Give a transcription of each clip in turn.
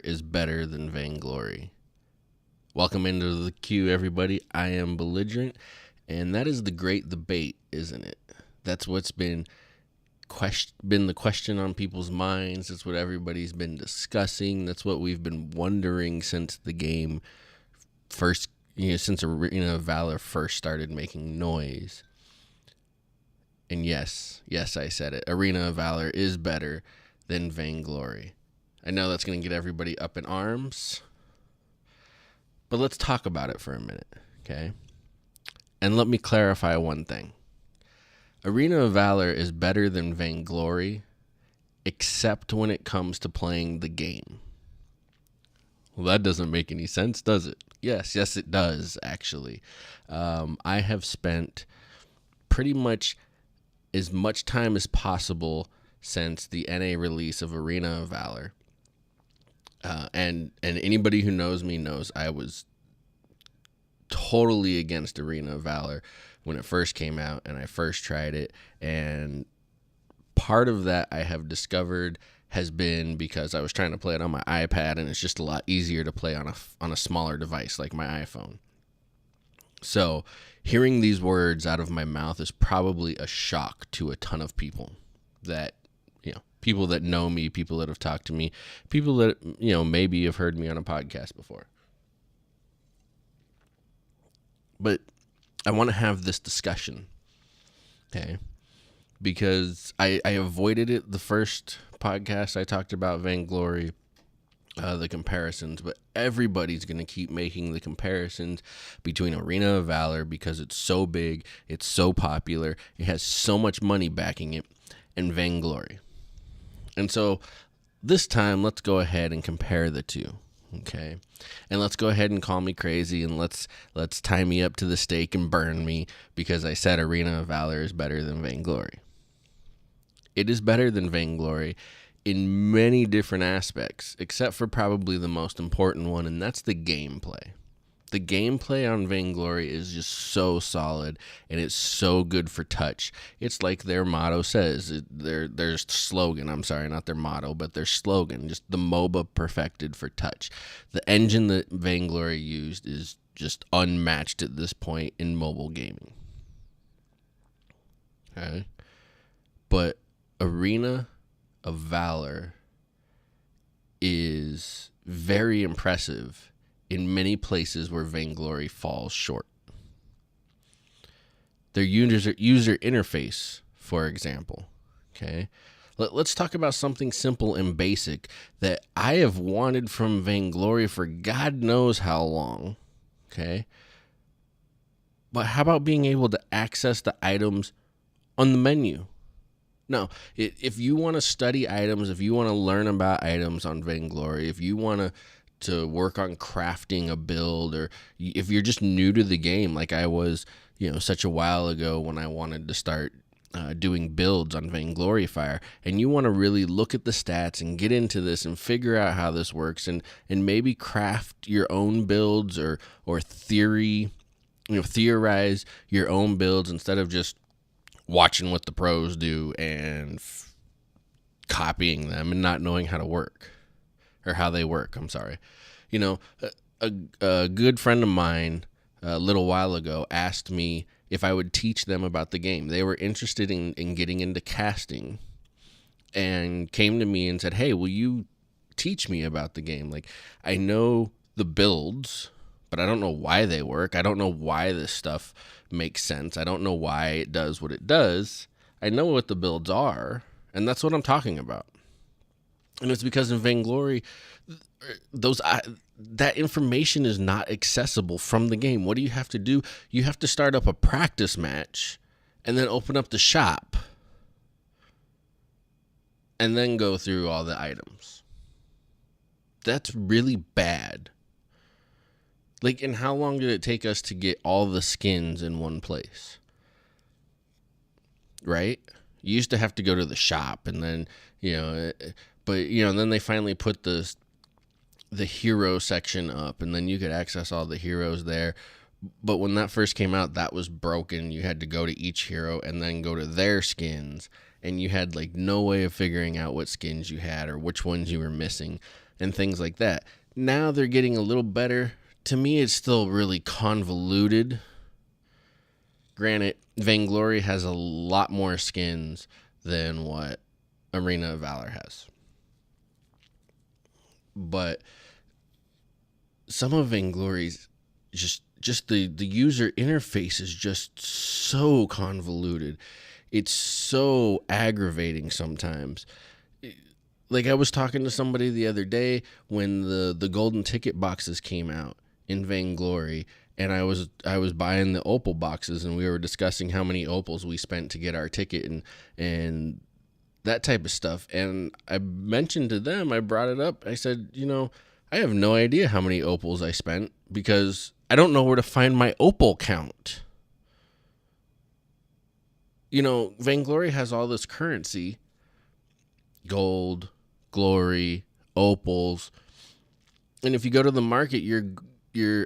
is better than Vainglory. Welcome into the queue, everybody. I am Belligerent, and that is the great debate, isn't it? That's what's been the question on people's minds. That's what everybody's been discussing. That's what we've been wondering since the game first, since Arena of Valor first started making noise. And yes, I said it. Arena of Valor is better than Vainglory. I know that's going to get everybody up in arms, but let's talk about it for a minute, okay? And let me clarify one thing. Arena of Valor is better than Vainglory, except when it comes to playing the game. Well, that doesn't make any sense, does it? Yes, it does, actually. I have spent pretty much as much time as possible since the NA release of Arena of Valor. And anybody who knows me knows I was totally against Arena of Valor when it first came out and I first tried it. And part of that I have discovered has been because I was trying to play it on my iPad, and it's just a lot easier to play on a smaller device like my iPhone. So hearing these words out of my mouth is probably a shock to a ton of people people that know me, people that have talked to me, people that, maybe have heard me on a podcast before. But I want to have this discussion, okay? Because I avoided it the first podcast. I talked about Vainglory, the comparisons, but everybody's going to keep making the comparisons between Arena of Valor because it's so big, it's so popular, it has so much money backing it, and Vainglory. And so this time, let's go ahead and compare the two, okay? And let's go ahead and call me crazy, and let's tie me up to the stake and burn me because I said Arena of Valor is better than Vainglory. It is better than Vainglory in many different aspects, except for probably the most important one, and that's the gameplay. The gameplay on Vainglory is just so solid, and it's so good for touch. It's like their motto says, their slogan, I'm sorry, not their motto, but their slogan, just the MOBA perfected for touch. The engine that Vainglory used is just unmatched at this point in mobile gaming. Okay? But Arena of Valor is very impressive in many places where Vainglory falls short. Their user interface, for example, okay? Let's talk about something simple and basic that I have wanted from Vainglory for God knows how long, okay? But how about being able to access the items on the menu? No, if you want to study items, if you want to learn about items on Vainglory, if you want to work on crafting a build, or if you're just new to the game like I was, such a while ago when I wanted to start doing builds on Vainglory Fire, and you want to really look at the stats and get into this and figure out how this works and maybe craft your own builds or theorize your own builds instead of just watching what the pros do and copying them and not knowing how to work. Or how they work, I'm sorry. A good friend of mine a little while ago asked me if I would teach them about the game. They were interested in getting into casting and came to me and said, hey, will you teach me about the game? Like, I know the builds, but I don't know why they work. I don't know why this stuff makes sense. I don't know why it does what it does. I know what the builds are, and that's what I'm talking about. And it's because in Vainglory, that information is not accessible from the game. What do you have to do? You have to start up a practice match and then open up the shop and then go through all the items. That's really bad. Like, and how long did it take us to get all the skins in one place? Right? You used to have to go to the shop and then, then they finally put the hero section up, and then you could access all the heroes there. But when that first came out, that was broken. You had to go to each hero and then go to their skins, and you had no way of figuring out what skins you had or which ones you were missing. and things like that. Now they're getting a little better. To me, it's still really convoluted. Granted, Vainglory has a lot more skins than what Arena of Valor has. But some of Vainglory's just the user interface is just so convoluted. It's so aggravating sometimes. Like, I was talking to somebody the other day when the golden ticket boxes came out in Vainglory, and I was buying the opal boxes, and we were discussing how many opals we spent to get our ticket and that type of stuff. And I mentioned to them, I brought it up. I said, I have no idea how many opals I spent because I don't know where to find my opal count. Vainglory has all this currency, gold, glory, opals. And if you go to the market,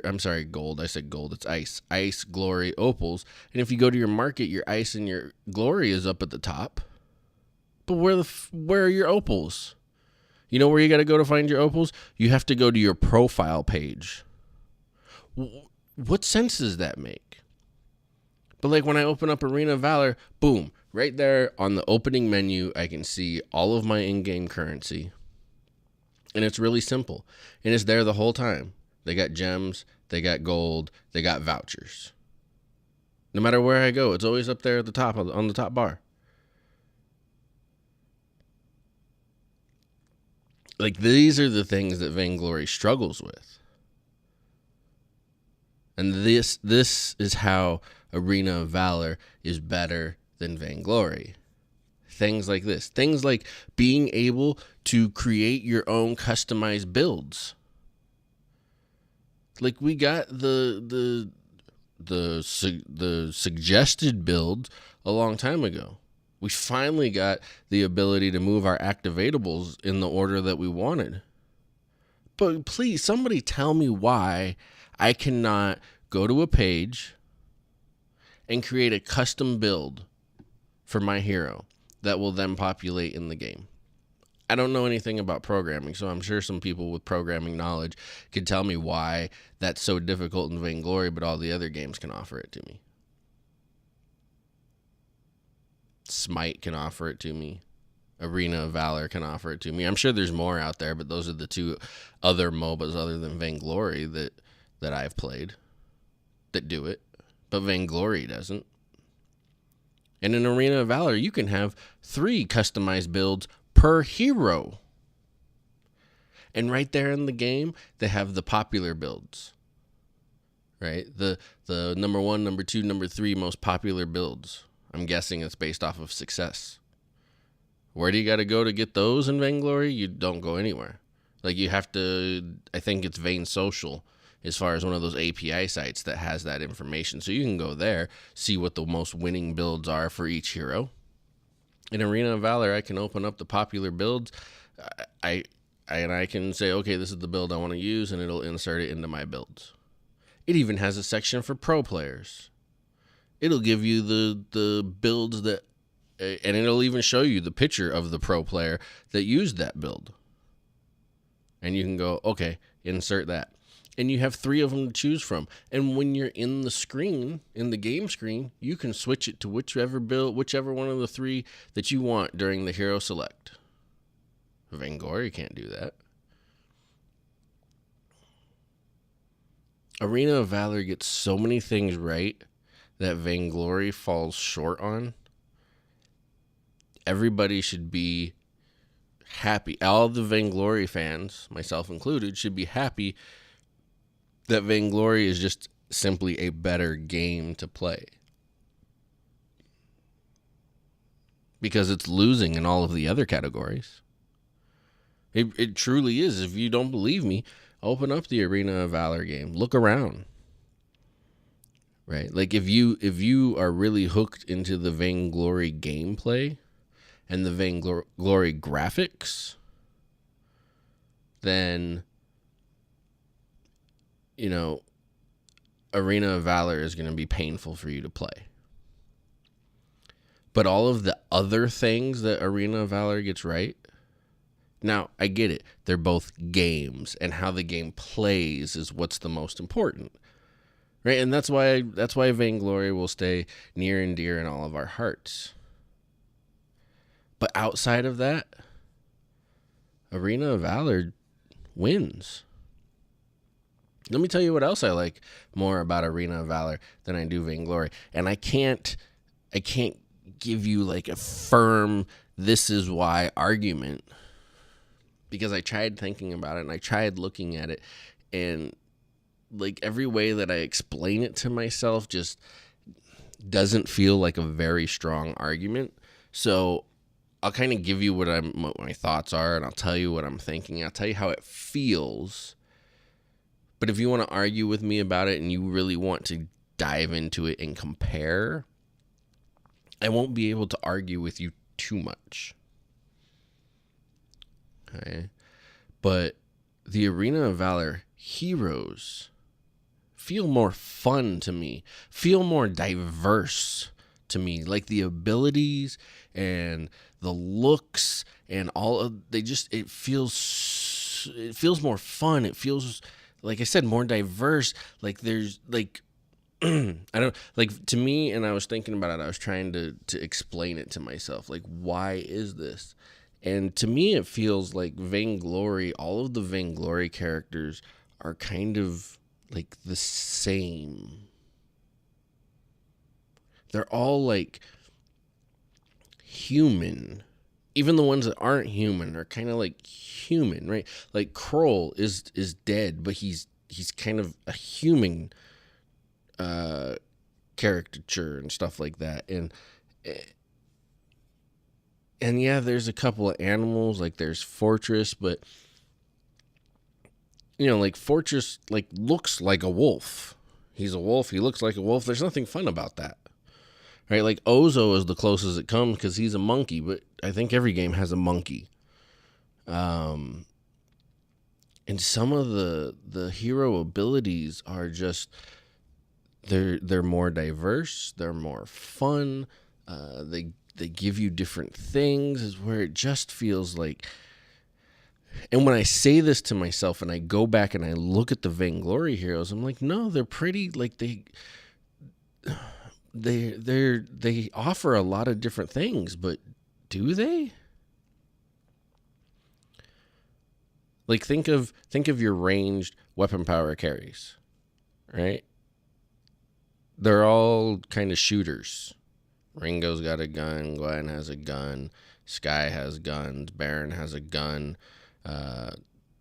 I'm sorry, gold. I said gold. It's ice. Ice, glory, opals. And if you go to your market, your ice and your glory is up at the top. But where are your opals? You know where you got to go to find your opals? You have to go to your profile page. What sense does that make? But like when I open up Arena of Valor, boom, right there on the opening menu, I can see all of my in-game currency. And it's really simple. And it's there the whole time. They got gems, they got gold, they got vouchers. No matter where I go, it's always up there at the top, on the top bar. Like, these are the things that Vainglory struggles with. And this is how Arena of Valor is better than Vainglory. Things like this. Things like being able to create your own customized builds. Like, we got the suggested build a long time ago. We finally got the ability to move our activatables in the order that we wanted. But please, somebody tell me why I cannot go to a page and create a custom build for my hero that will then populate in the game. I don't know anything about programming, so I'm sure some people with programming knowledge could tell me why that's so difficult in Vainglory, but all the other games can offer it to me. Smite can offer it to me. Arena of Valor can offer it to me. I'm sure there's more out there, but those are the two other MOBAs other than Vainglory that I've played that do it. But Vainglory doesn't. And in Arena of Valor, you can have 3 customized builds per hero. And right there in the game, they have the popular builds. Right? The number 1, number 2, number 3 most popular builds. I'm guessing it's based off of success. Where do you got to go to get those in Vainglory? You don't go anywhere. Like, you have to, I think it's Vain Social as far as one of those API sites that has that information. So you can go there, see what the most winning builds are for each hero. In Arena of Valor, I can open up the popular builds. I can say, okay, this is the build I want to use, and it'll insert it into my builds. It even has a section for pro players. It'll give you the builds that, and it'll even show you the picture of the pro player that used that build. And you can go, okay, insert that. And you have 3 of them to choose from. And when you're in the screen, in the game screen, you can switch it to whichever one of the 3 that you want during the hero select. Vainglory can't do that. Arena of Valor gets so many things right that Vainglory falls short on. Everybody should be happy. All the Vainglory fans, myself included, should be happy that Vainglory is just simply a better game to play. Because it's losing in all of the other categories. It truly is. If you don't believe me, open up the Arena of Valor game. Look around. Right? Like, if you are really hooked into the Vainglory gameplay and the Vainglory graphics, then, Arena of Valor is going to be painful for you to play. But all of the other things that Arena of Valor gets right, Now, I get it. They're both games, and how the game plays is what's the most important. Right? And that's why Vainglory will stay near and dear in all of our hearts. But outside of that, Arena of Valor wins. Let me tell you what else I like more about Arena of Valor than I do Vainglory. And I can't give you like a firm this is why argument, because I tried thinking about it and I tried looking at it, and like every way that I explain it to myself just doesn't feel like a very strong argument. So I'll kind of give you what my thoughts are, and I'll tell you what I'm thinking. I'll tell you how it feels. But if you want to argue with me about it and you really want to dive into it and compare, I won't be able to argue with you too much. Okay. But the Arena of Valor heroes feel more fun to me, feel more diverse to me. Like the abilities and the looks and all of it feels more fun. It feels, like I said, more diverse. Like there's like I don't like, to me, and I was thinking about it, I was trying to explain it to myself, like, why is this? And to me it feels like Vainglory, all of the Vainglory characters are kind of like the same. They're all like human. Even the ones that aren't human are kind of like human, right? Like Kroll is dead, but he's kind of a human caricature and stuff like that. And yeah, there's a couple of animals, like there's Fortress, but like Fortress like looks like a wolf. He's a wolf, he looks like a wolf. There's nothing fun about that. Right? Like Ozo is the closest it comes because he's a monkey, but I think every game has a monkey. And some of the hero abilities are just they're more diverse, they're more fun. They give you different things, is where it just feels like. And when I say this to myself and I go back and I look at the Vainglory heroes, I'm like, no, they're pretty, like they offer a lot of different things, but do they? Like think of your ranged weapon power carries, right? They're all kind of shooters. Ringo's got a gun, Glenn has a gun, Sky has guns, Baron has a gun.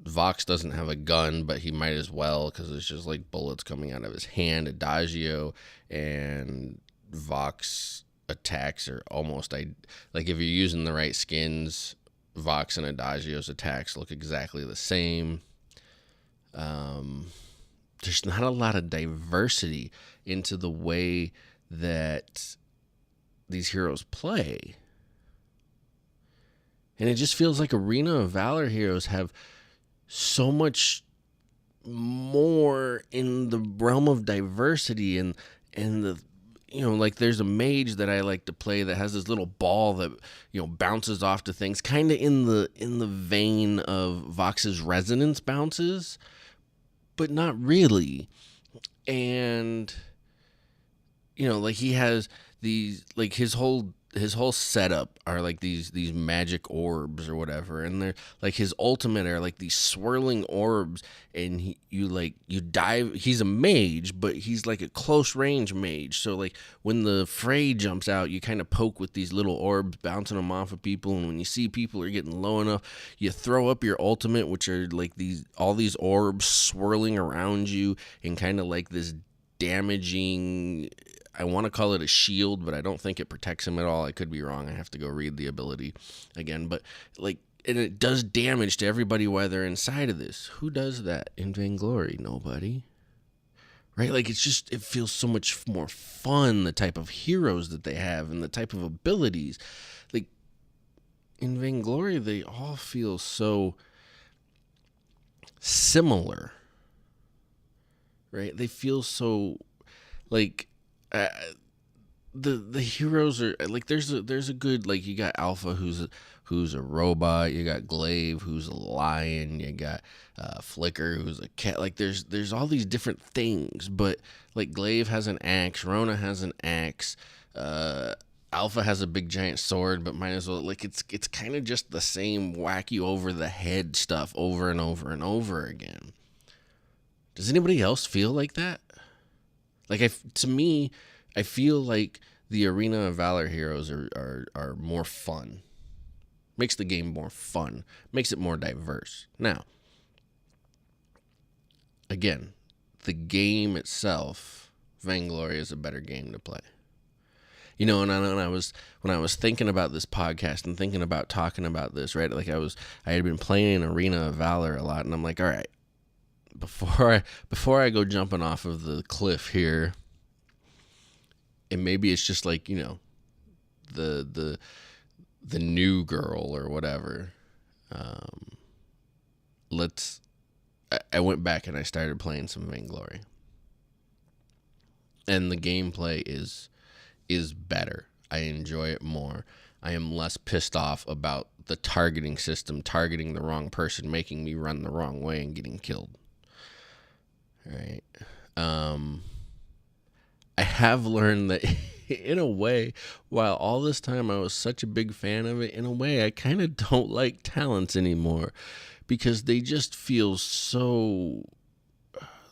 Vox doesn't have a gun, but he might as well because it's just like bullets coming out of his hand. Adagio and Vox attacks are almost like if you're using the right skins, Vox and Adagio's attacks look exactly the same. There's not a lot of diversity into the way that these heroes play. And it just feels like Arena of Valor heroes have so much more in the realm of diversity, and the like there's a mage that I like to play that has this little ball that bounces off to things, kind of in the vein of Vox's resonance bounces, but not really. And like he has these, like his whole setup are like these magic orbs or whatever, and they're like his ultimate are like these swirling orbs, and you dive. He's a mage, but he's like a close range mage, so like when the fray jumps out, you kind of poke with these little orbs, bouncing them off of people, and when you see people are getting low enough, you throw up your ultimate, which are like all these orbs swirling around you, and kind of like this damaging, I want to call it a shield, but I don't think it protects him at all. I could be wrong. I have to go read the ability again. But like, and it does damage to everybody while they're inside of this. Who does that in Vainglory? Nobody. Right? Like, it feels so much more fun, the type of heroes that they have and the type of abilities. Like, in Vainglory, they all feel so similar. Right? They feel so like the heroes are like there's a good, like, you got Alpha who's a robot, you got Glaive who's a lion, you got Flicker who's a cat. Like there's all these different things, but like Glaive has an axe, Rona has an axe, Alpha has a big giant sword, but might as well, like, it's kind of just the same whack you over the head stuff over and over and over again. Does anybody else feel like that? Like, to me, I feel like the Arena of Valor heroes are more fun. Makes the game more fun. Makes it more diverse. Now, again, the game itself, Vainglory, is a better game to play. You know, and when I was thinking about this podcast and thinking about talking about this, right? Like I had been playing Arena of Valor a lot, and I'm like, all right, before I go jumping off of the cliff here, and maybe it's just like, you know, the new girl or whatever. I went back and I started playing some Vainglory, and the gameplay is better. I enjoy it more. I am less pissed off about the targeting system, targeting the wrong person, making me run the wrong way and getting killed. All right. I have learned that in a way, while all this time I was such a big fan of it, in a way I kind of don't like talents anymore, because they just feel so,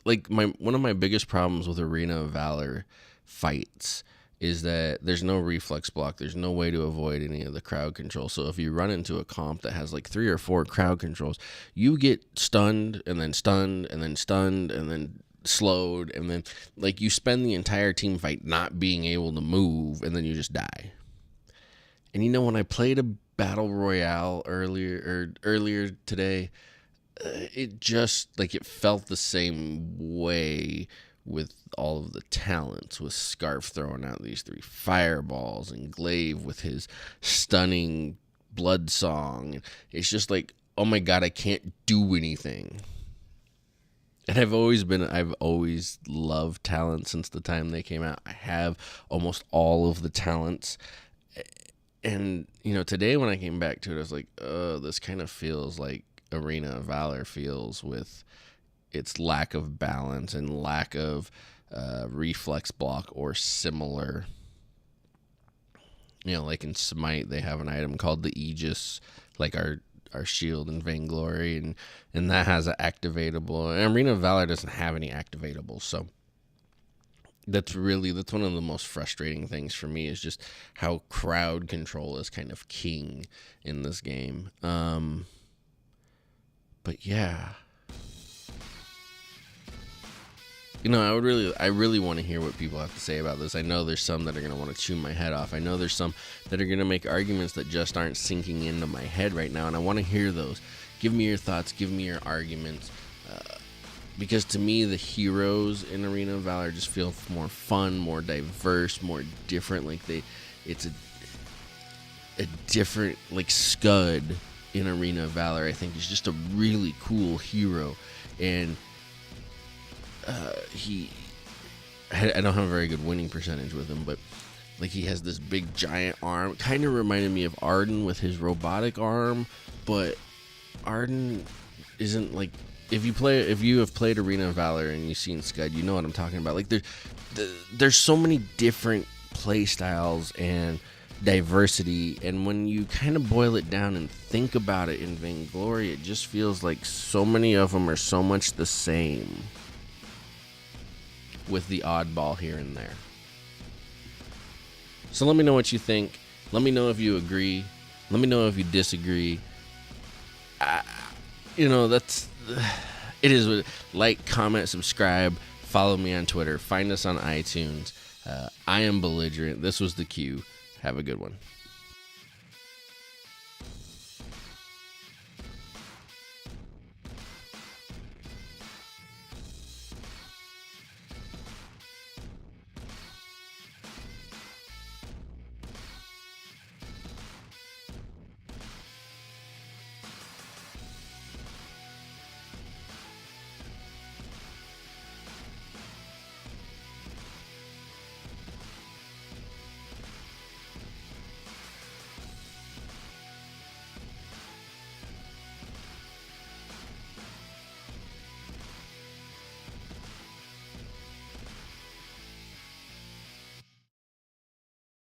like, one of my biggest problems with Arena of Valor fights is that there's no reflex block. There's no way to avoid any of the crowd control. So if you run into a comp that has like 3 or 4 crowd controls, you get stunned and then stunned and then stunned and then slowed, and then, like, you spend the entire team fight not being able to move, and then you just die. And you know, when I played a battle royale earlier today, it just, like, it felt the same way with all of the talents, with Scarf throwing out these 3 fireballs and Glaive with his stunning blood song. It's just like, oh my god, I can't do anything. And I've always loved talents since the time they came out. I have almost all of the talents. And, you know, today when I came back to it, I was like, this kind of feels like Arena of Valor feels, with its lack of balance and lack of reflex block or similar. You know, like in Smite, they have an item called the Aegis, like our shield in Vainglory, and that has an activatable. And Arena of Valor doesn't have any activatables, so that's one of the most frustrating things for me, is just how crowd control is kind of king in this game. But yeah. You know, I really want to hear what people have to say about this. I know there's some that are going to want to chew my head off. I know there's some that are going to make arguments that just aren't sinking into my head right now, and I want to hear those. Give me your thoughts. Give me your arguments. Because to me, the heroes in Arena of Valor just feel more fun, more diverse, more different. Like it's a different, like, Scud in Arena of Valor, I think, is just a really cool hero, and I don't have a very good winning percentage with him, but, like, he has this big giant arm. Kind of reminded me of Arden with his robotic arm, but Arden isn't, like, if you have played Arena of Valor and you've seen Scud, you know what I'm talking about. Like, there's so many different play styles and diversity, and when you kind of boil it down and think about it in Vainglory, it just feels like so many of them are so much the same, with the oddball here and there. So let me know what you think. Let me know if you agree. Let me know if you disagree. You know, it is. Like, comment, subscribe, follow me on Twitter, find us on iTunes. I am Belligerent. This was The Q. Have a good one.